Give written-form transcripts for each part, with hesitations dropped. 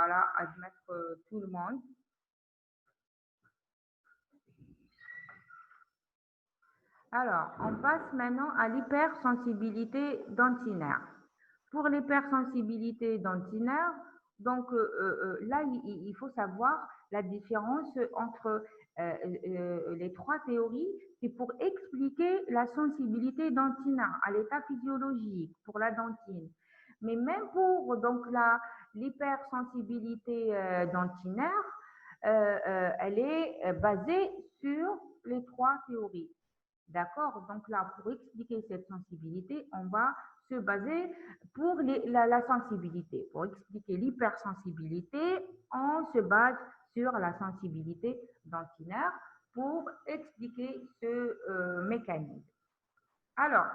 va là admettre tout le monde. Alors, on passe maintenant à l'hypersensibilité dentinaire. Pour l'hypersensibilité dentinaire, donc là, il faut savoir la différence entre les trois théories. C'est pour expliquer la sensibilité dentinaire à l'état physiologique pour la dentine. Mais même pour donc l'hypersensibilité dentinaire, elle est basée sur les trois théories. D'accord? Donc là, pour expliquer cette sensibilité, on va se baser pour la sensibilité. Pour expliquer l'hypersensibilité, on se base sur la sensibilité dentinaire pour expliquer ce mécanisme. Alors,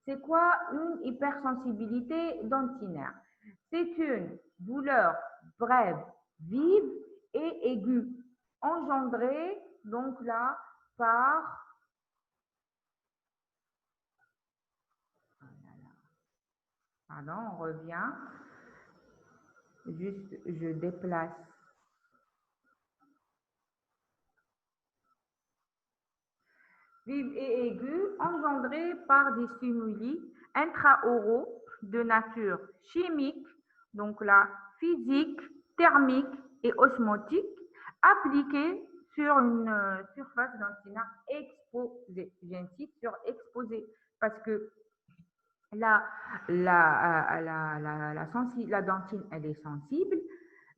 c'est quoi une hypersensibilité dentinaire? C'est une douleur brève, vive et aiguë, engendrée donc là par... Pardon, on revient. Juste, je déplace. Vive et aiguë, engendrée par des stimuli intraoraux de nature chimique, donc là, physique, thermique et osmotique, appliqués sur une surface dentinaire exposée. J'insiste sur exposée parce que la dentine, elle est sensible,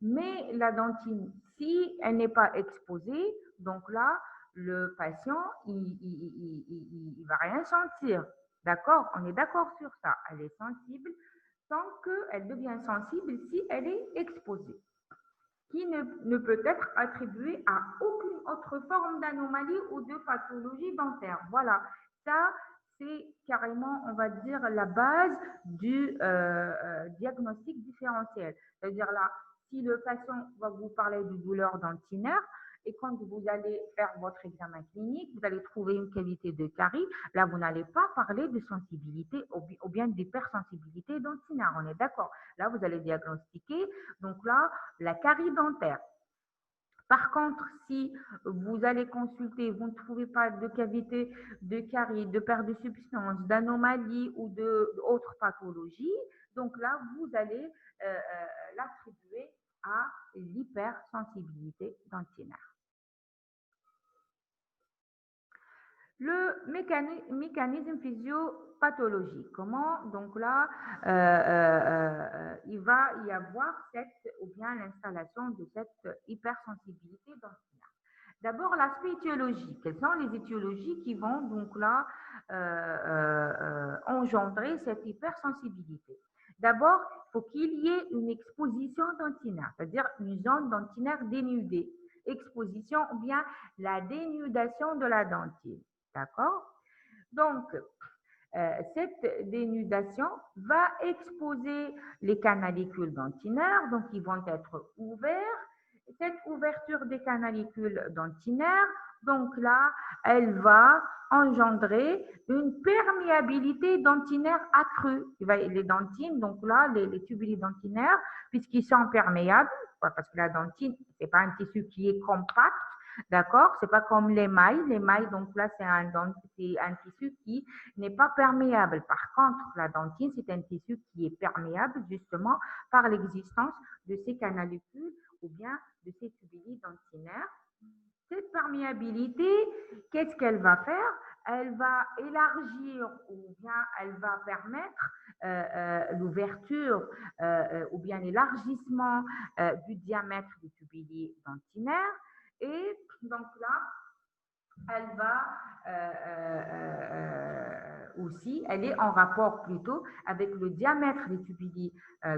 mais la dentine, si elle n'est pas exposée, donc là, le patient, il va rien sentir. D'accord? On est d'accord sur ça. Elle est sensible tant qu'elle devient sensible si elle est exposée, qui ne peut être attribuée à aucune autre forme d'anomalie ou de pathologie dentaire. Voilà, ça, c'est carrément, on va dire, la base du diagnostic différentiel. C'est-à-dire là, si le patient va vous parler de douleur dentinaire, et quand vous allez faire votre examen clinique, vous allez trouver une qualité de carie. Là, vous n'allez pas parler de sensibilité ou bien d'hypersensibilité dentinaire. On est d'accord. Là, vous allez diagnostiquer, donc là, la carie dentaire. Par contre, si vous allez consulter, vous ne trouvez pas de cavité, de carie, de perte de substance, d'anomalie ou d'autres pathologies, donc là, vous allez l'attribuer à l'hypersensibilité dentinaire. Le mécanisme physiopathologique. Comment? Donc là, il va y avoir ou bien l'installation de cette hypersensibilité dentinaire. D'abord, l'aspect étiologique. Quelles sont les étiologies qui vont donc là engendrer cette hypersensibilité? D'abord, il faut qu'il y ait une exposition dentinaire, c'est-à-dire une zone dentinaire dénudée. Exposition ou bien la dénudation de la dentine. D'accord? Donc, cette dénudation va exposer les canalicules dentinaires, donc ils vont être ouverts. Cette ouverture des canalicules dentinaires, donc là, elle va engendrer une perméabilité dentinaire accrue. Les dentines, donc là, les tubuli dentinaires, puisqu'ils sont perméables, parce que la dentine, ce n'est pas un tissu qui est compact, d'accord? C'est pas comme l'émail. L'émail, donc là, c'est un tissu qui n'est pas perméable. Par contre, la dentine, c'est un tissu qui est perméable justement par l'existence de ces canalicules ou bien de ces tubuli dentinaires. Cette perméabilité, qu'est-ce qu'elle va faire? Elle va élargir ou bien elle va permettre l'ouverture ou bien l'élargissement du diamètre du tubuli dentinaire. Et donc là, elle va aussi, elle est en rapport plutôt avec le diamètre des tubuli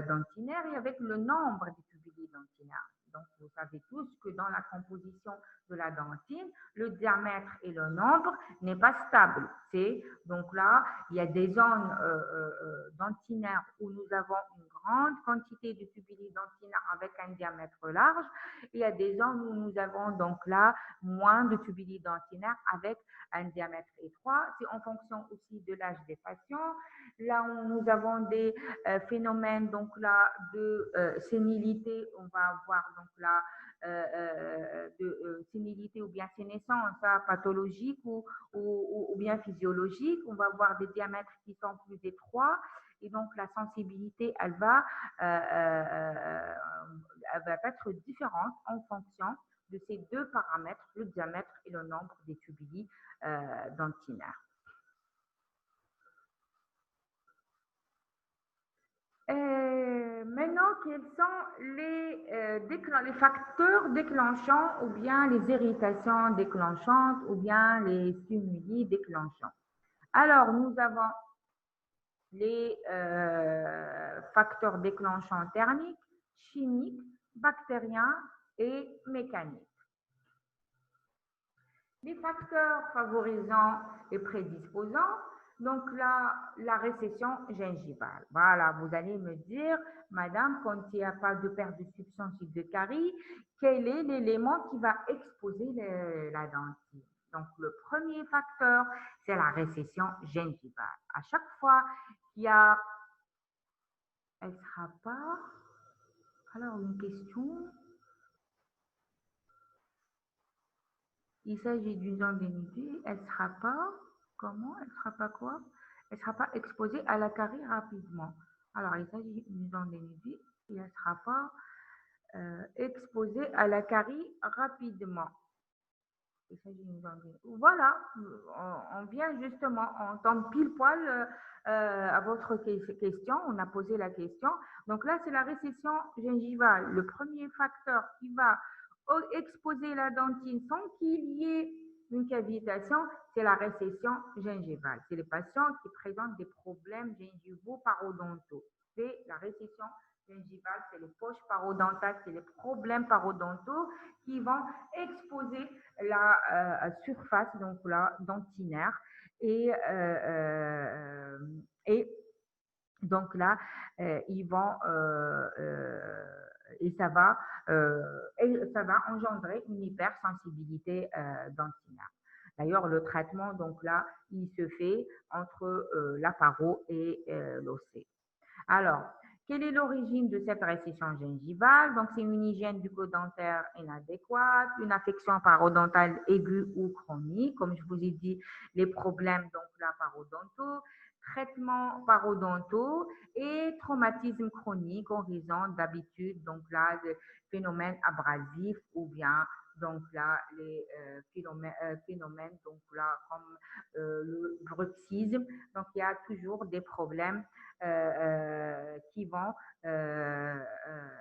dentinaires et avec le nombre des tubuli dentinaires. Donc, vous savez tous que dans la composition de la dentine, le diamètre et le nombre n'est pas stable. Donc là, il y a des zones dentinaires où nous avons une grande quantité de tubules dentinaires avec un diamètre large. Il y a des gens où nous avons donc là moins de tubules dentinaires avec un diamètre étroit. C'est en fonction aussi de l'âge des patients. Là où nous avons des phénomènes donc là de sénilité, on va avoir donc là de sénilité ou bien sénescence pathologique ou bien physiologique. On va avoir des diamètres qui sont plus étroits et donc la sensibilité, elle va être différente en fonction de ces deux paramètres, le diamètre et le nombre des tubules dentinaires. Maintenant, quels sont les facteurs déclenchants ou bien les irritations déclenchantes ou bien les stimuli déclenchants? Alors, nous avons les facteurs déclenchants thermiques, chimiques, bactériens et mécaniques. Les facteurs favorisants et prédisposants, donc là, la récession gingivale. Voilà, vous allez me dire, madame, quand il n'y a pas de perte de substantielle de carie, quel est l'élément qui va exposer la dentine? Donc, le premier facteur, c'est la récession gingivale. À chaque fois qu'il y a, elle ne sera pas, alors une question. Il s'agit d'une zone dénudée, elle ne sera pas, comment? Elle ne sera pas quoi? Elle ne sera pas exposée à la carie rapidement. Alors, il s'agit d'une zone dénudée et elle ne sera pas exposée à la carie rapidement. Il s'agit d'une zone dénudée. Voilà, on vient justement, on tombe pile poil à votre question, on a posé la question. Donc là, c'est la récession gingivale, le premier facteur qui va exposer la dentine sans qu'il y ait une cavitation, c'est la récession gingivale. C'est les patients qui présentent des problèmes gingivaux parodontaux. C'est la récession gingivale, c'est les poches parodontales, c'est les problèmes parodontaux qui vont exposer la surface donc la dentinaire et donc là ils vont et ça va engendrer une hypersensibilité dentinaire. D'ailleurs, le traitement, donc là, il se fait entre la paro et l'ossé. Alors, quelle est l'origine de cette récession gingivale? Donc, c'est une hygiène bucco-dentaire inadéquate, une affection parodontale aiguë ou chronique, comme je vous ai dit, les problèmes donc là parodontaux, traitements parodontaux et traumatisme chronique en raison d'habitude donc là de phénomènes abrasifs ou bien donc là les phénomènes donc là comme le bruxisme. Donc il y a toujours des problèmes qui vont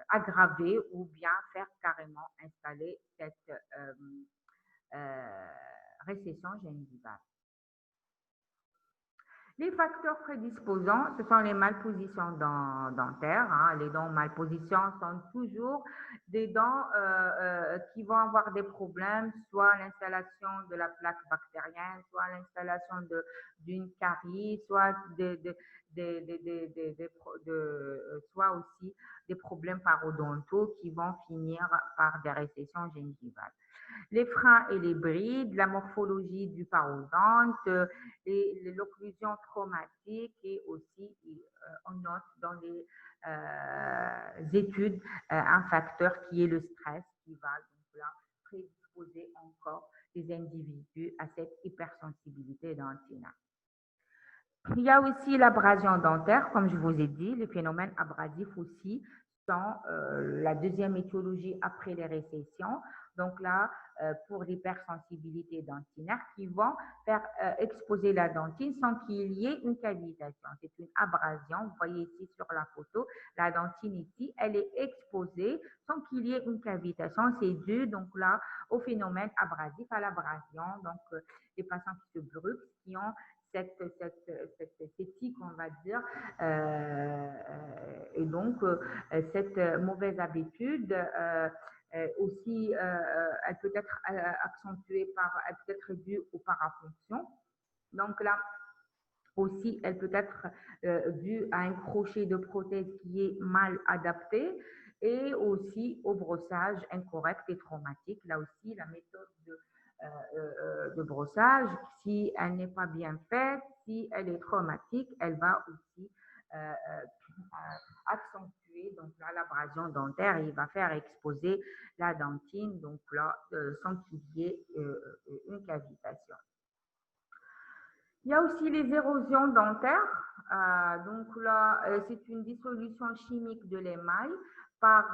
aggraver ou bien faire carrément installer cette récession gingivale. Les facteurs prédisposants, ce sont les malpositions dentaires. Les dents malpositions sont toujours des dents qui vont avoir des problèmes, soit l'installation de la plaque bactérienne, soit l'installation d'une carie, soit soit aussi des problèmes parodontaux qui vont finir par des récessions gingivales. Les freins et les brides, la morphologie du parodonte, l'occlusion traumatique et aussi on note dans les études un facteur qui est le stress qui va donc là prédisposer encore les individus à cette hypersensibilité dentinaire. Il y a aussi l'abrasion dentaire, comme je vous ai dit, les phénomènes abrasifs aussi sont la deuxième étiologie après les récessions. Donc là, pour l'hypersensibilité dentinaire, qui vont faire exposer la dentine sans qu'il y ait une cavitation. C'est une abrasion. Vous voyez ici sur la photo, la dentine ici, elle est exposée sans qu'il y ait une cavitation. C'est dû donc là au phénomène abrasif, à l'abrasion. Donc les patients qui se bruxent, qui ont cette éthique, on va dire, et donc cette mauvaise habitude aussi, elle peut être accentuée elle peut être due aux parafonctions. Donc là, Aussi, elle peut être due à un crochet de prothèse qui est mal adapté et aussi au brossage incorrect et traumatique. Là aussi, la méthode de brossage, si elle n'est pas bien faite, si elle est traumatique, elle va aussi accentuer donc là l'abrasion dentaire, il va faire exposer la dentine donc là sans qu'il y ait une cavitation. Il y a aussi les érosions dentaires. Donc là, c'est une dissolution chimique de l'émail par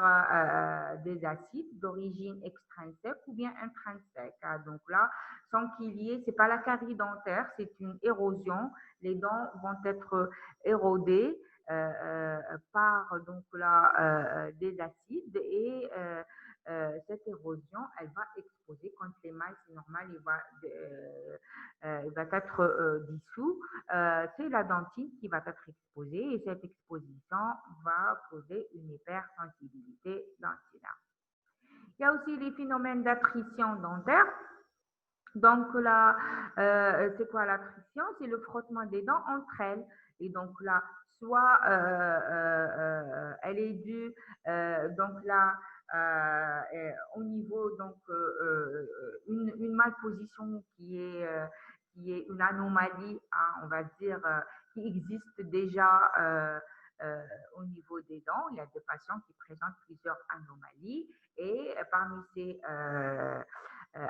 des acides d'origine extrinsèque ou bien intrinsèque. Donc là, sans qu'il y ait, c'est pas la carie dentaire, c'est une érosion. Les dents vont être érodées par donc là des acides et cette érosion, elle va exposer quand l'émail, c'est normal, il va être dissous. C'est la dentine qui va être exposée et cette exposition va causer une hypersensibilité dentinaire. Il y a aussi les phénomènes d'attrition dentaire. Donc là, c'est quoi l'attrition? C'est le frottement des dents entre elles. Et donc là, soit elle est due donc là au niveau donc une malposition qui est une anomalie, hein, on va dire, qui existe déjà au niveau des dents. Il y a des patients qui présentent plusieurs anomalies et parmi ces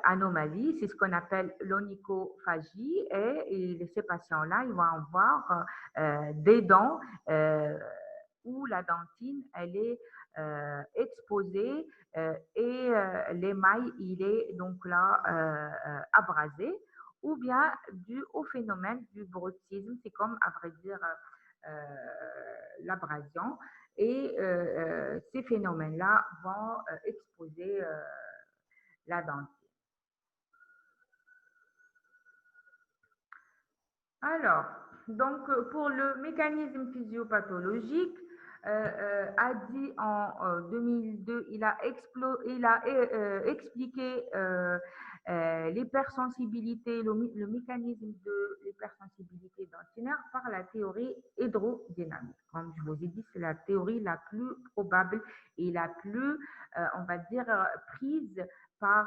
anomalie, c'est ce qu'on appelle l'onychophagie et ces patients-là, ils vont avoir des dents où la dentine, elle est exposée et l'émail, il est donc là abrasé ou bien dû au phénomène du bruxisme, c'est comme à vrai dire l'abrasion et ces phénomènes-là vont exposer la dentine. Alors, donc pour le mécanisme physiopathologique, a dit en 2002, il a expliqué l'hypersensibilité, le mécanisme de l'hypersensibilité dentinaire par la théorie hydrodynamique. Comme je vous ai dit, c'est la théorie la plus probable et la plus, on va dire, prise par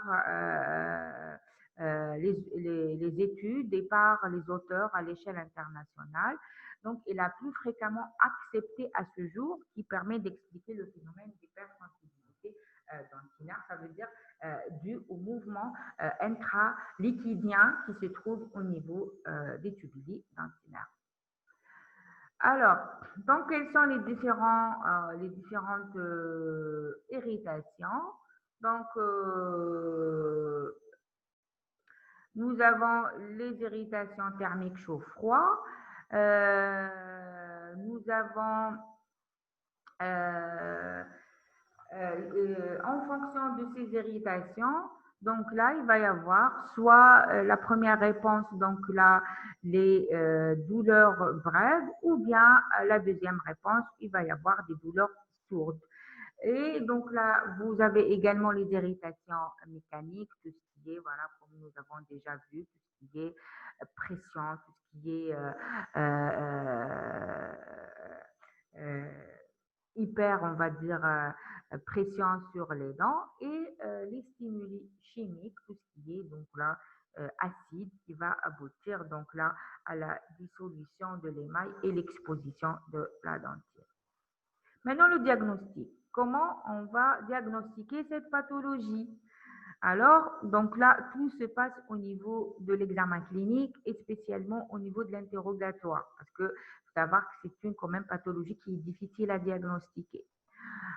les études et par les auteurs à l'échelle internationale. Donc, est la plus fréquemment acceptée à ce jour, qui permet d'expliquer le phénomène d'hypersensibilité dentinaire. Ça veut dire dû au mouvement intraliquidien qui se trouve au niveau des tubuli dentinaires. Alors, donc, quelles sont les différentes irritations? Donc, nous avons les irritations thermiques chaud-froid. Nous avons, en fonction de ces irritations, donc là, il va y avoir soit la première réponse, donc là, les douleurs brèves, ou bien la deuxième réponse, il va y avoir des douleurs sourdes. Et donc là, vous avez également les irritations mécaniques, tout ce qui est, voilà, comme nous avons déjà vu, tout ce qui est pression, tout ce qui est euh, hyper, on va dire, pression sur les dents et les stimuli chimiques, tout ce qui est donc là acide qui va aboutir donc là à la dissolution de l'émail et l'exposition de la dentière. Maintenant, le diagnostic. Comment on va diagnostiquer cette pathologie? Alors, donc là, tout se passe au niveau de l'examen clinique et spécialement au niveau de l'interrogatoire, parce que faut savoir que c'est une quand même pathologie qui est difficile à diagnostiquer.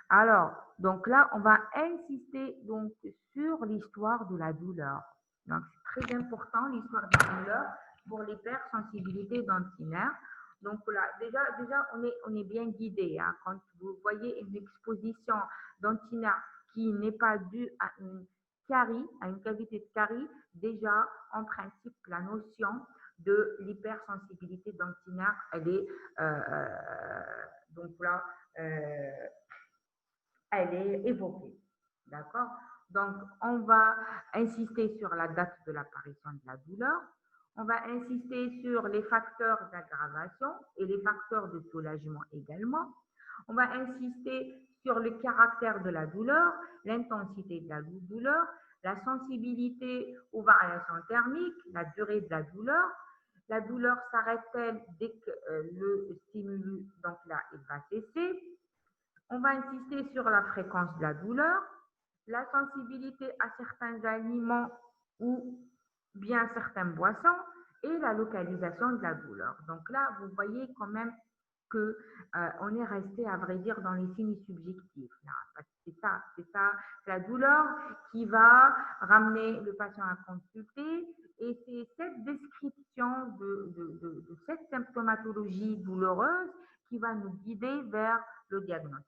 Alors, donc là, on va insister donc sur l'histoire de la douleur. Donc, c'est très important l'histoire de la douleur pour l'hypersensibilité dentinaire. Donc là, déjà on est bien guidé. Hein. Quand vous voyez une exposition dentinaire qui n'est pas due à une carie, à une cavité de carie, déjà, en principe, la notion de l'hypersensibilité dentinaire, elle est donc là, elle est évoquée. D'accord? Donc, on va insister sur la date de l'apparition de la douleur. On va insister sur les facteurs d'aggravation et les facteurs de soulagement également. On va insister sur le caractère de la douleur, l'intensité de la douleur, la sensibilité aux variations thermiques, la durée de la douleur. La douleur s'arrête-t-elle dès que le stimulus, donc là, il va cesser. On va insister sur la fréquence de la douleur, la sensibilité à certains aliments ou bien certaines boissons et la localisation de la douleur. Donc là, vous voyez quand même que on est resté, à vrai dire, dans les signes subjectifs. Là. C'est ça, c'est la douleur qui va ramener le patient à consulter et c'est cette description de cette symptomatologie douloureuse qui va nous guider vers le diagnostic.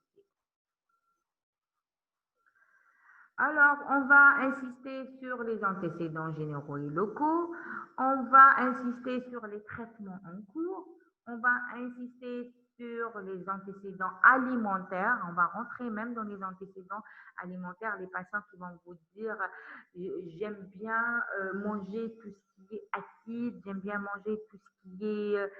Alors, on va insister sur les antécédents généraux et locaux, on va insister sur les traitements en cours, on va insister sur les antécédents alimentaires, on va rentrer même dans les antécédents alimentaires, les patients qui vont vous dire j'aime bien manger tout ce qui est acide, j'aime bien manger tout ce qui est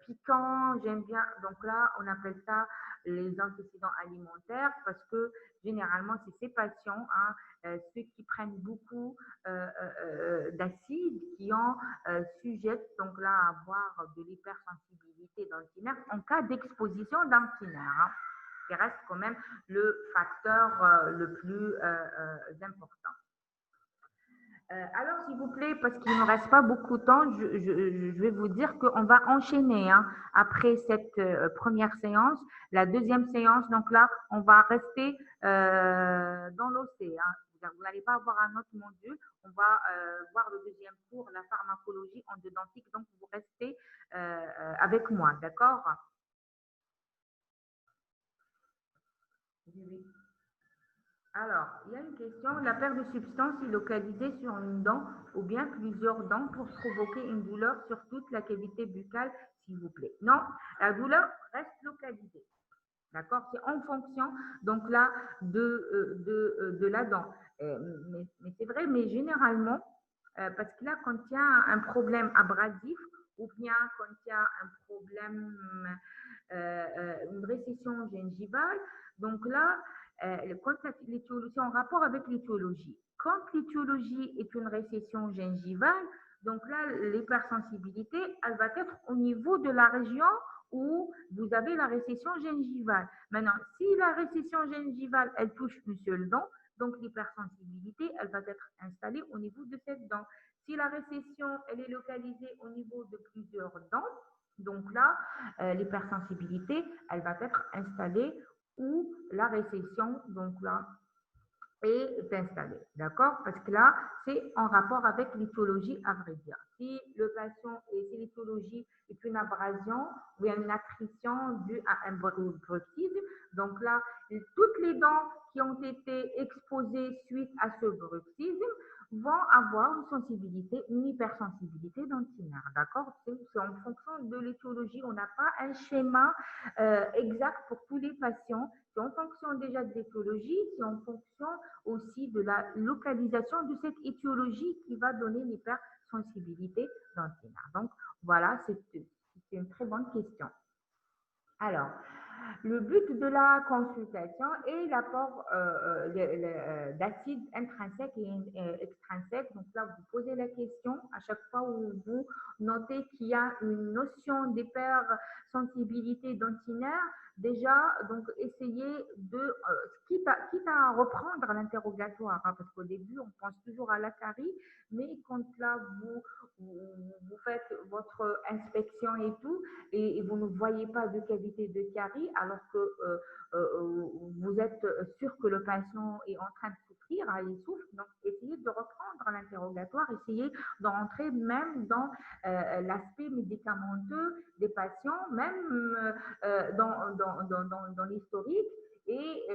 piquant, j'aime bien. Donc là, on appelle ça les antécédents alimentaires parce que généralement, c'est ces patients, hein, ceux qui prennent beaucoup d'acide, qui ont sujettent donc là à avoir de l'hypersensibilité dans le tinaire en cas d'exposition dans le tinaire, hein, qui reste quand même le facteur le plus important. Alors, s'il vous plaît, parce qu'il ne me reste pas beaucoup de temps, je vais vous dire qu'on va enchaîner hein, après cette première séance. La deuxième séance, donc là, on va rester dans l'océan. Vous n'allez pas avoir un autre module. On va voir le deuxième cours, la pharmacologie endodontique. Donc, vous restez avec moi, d'accord? Oui, oui. Alors, il y a une question. La perte de substance est localisée sur une dent ou bien plusieurs dents pour provoquer une douleur sur toute la cavité buccale, s'il vous plaît. Non, la douleur reste localisée. D'accord? C'est en fonction, donc là, de la dent. Mais c'est vrai, mais généralement, parce que là, quand il y a un problème abrasif ou bien quand il y a un problème, une récession gingivale, donc là, quand l'étiologie, c'est en rapport avec l'étiologie. Quand l'étiologie est une récession gingivale, donc là, l'hypersensibilité, elle va être au niveau de la région où vous avez la récession gingivale. Maintenant, si la récession gingivale, elle touche une seule dent, donc l'hypersensibilité, elle va être installée au niveau de cette dent. Si la récession, elle est localisée au niveau de plusieurs dents, donc là, l'hypersensibilité, elle va être installée où la récession, donc là, est installée. D'accord? Parce que là, c'est en rapport avec l'éthologie, à vrai dire. Si le patient, et si l'éthologie est une abrasion ou une attrition due à un bruxisme, donc là, toutes les dents qui ont été exposées suite à ce bruxisme vont avoir une sensibilité, une hypersensibilité dentinaire. D'accord? C'est en fonction de l'éthologie. On n'a pas un schéma exact pour tous les patients. C'est en fonction déjà de l'éthologie, c'est en fonction aussi de la localisation de cette étiologie qui va donner l'hypersensibilité dentinaire. Donc, voilà, c'est une très bonne question. Alors, le but de la consultation est l'apport d'acide intrinsèque et extrinsèque. Donc là, vous posez la question à chaque fois où vous notez qu'il y a une notion d'hypersensibilité dentinaire. Déjà, donc essayez de, quitte à reprendre l'interrogatoire, hein, parce qu'au début, on pense toujours à la carie, mais quand là, vous faites votre inspection et tout, et vous ne voyez pas de cavité de carie alors que vous êtes sûr que le patient est en train de souffrir, hein, il souffre, donc essayez de reprendre l'interrogatoire, essayez de rentrer même dans l'aspect médicamenteux des patients, même dans l'historique et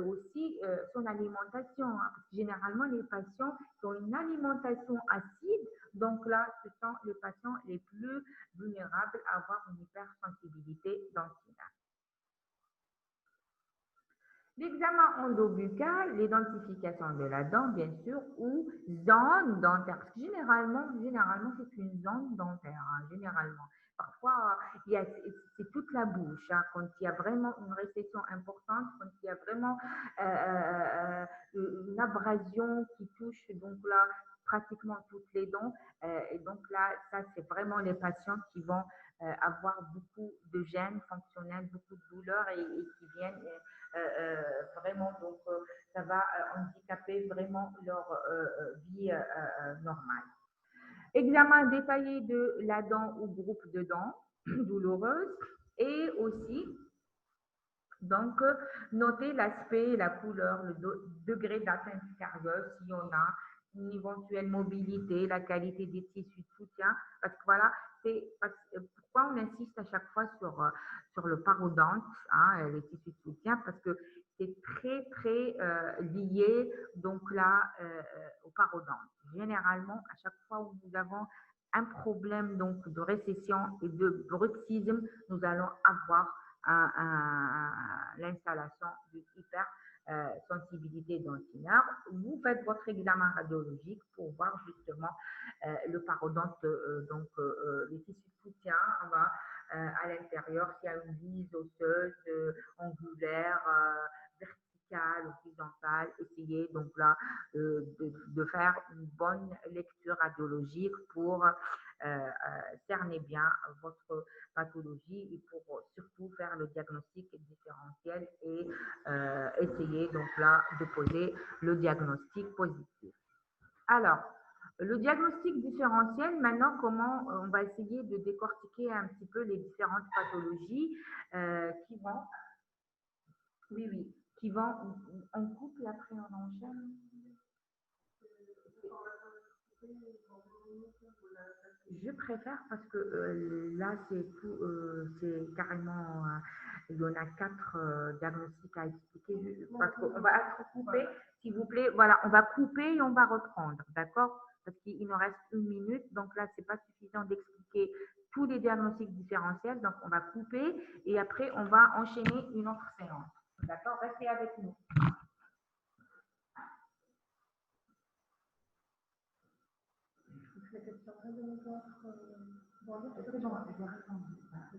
aussi son alimentation. Hein, parce que généralement, les patients qui ont une alimentation acide, donc là, ce sont les patients les plus vulnérables à avoir une hypersensibilité dentinaire. L'examen endobuccal, l'identification de la dent, bien sûr, ou zone dentaire. Parce que généralement c'est une zone dentaire, hein, généralement. Parfois, c'est toute la bouche, hein, quand il y a vraiment une récession importante, quand il y a vraiment une abrasion qui touche, donc là, pratiquement toutes les dents. Et donc là, ça, c'est vraiment les patients qui vont avoir beaucoup de gênes fonctionnelles, beaucoup de douleurs et qui viennent vraiment, donc ça va handicaper vraiment leur vie normale. Examen détaillé de la dent ou groupe de dents douloureuses et aussi donc, noter l'aspect, la couleur, le degré d'atteinte sérieuse, s'il y en a, une éventuelle mobilité, la qualité des tissus de soutien. Parce que voilà, pourquoi on insiste à chaque fois sur le parodonte, hein, les tissus de soutien, parce que c'est très, très lié donc là au parodonte. Généralement, à chaque fois où nous avons un problème donc de récession et de bruxisme, nous allons avoir l'installation d'une hypersensibilité dentinaire. Vous faites votre examen radiologique pour voir justement le parodonte, donc les tissus de soutien à l'intérieur, s'il y a une lise osseuse, angulaire, verticale, horizontale. Essayez donc là de faire une bonne lecture radiologique pour cerner bien votre pathologie et pour surtout faire le diagnostic différentiel et essayer donc là de poser le diagnostic positif. Alors, le diagnostic différentiel, maintenant, comment on va essayer de décortiquer un petit peu les différentes pathologies qui vont, oui, oui, qui vont, on coupe et après on enchaîne. Je préfère parce que là, c'est tout, c'est carrément, il y en a 4 diagnostics à expliquer. Parce qu'on va être coupé, s'il vous plaît. Voilà, on va couper et on va reprendre, d'accord? Parce qu'il nous reste 1 minute, donc là, c'est pas suffisant d'expliquer tous les diagnostics différentiels. Donc, on va couper et après, on va enchaîner une autre séance. D'accord? Restez avec nous. C'est bon, je vais répondre.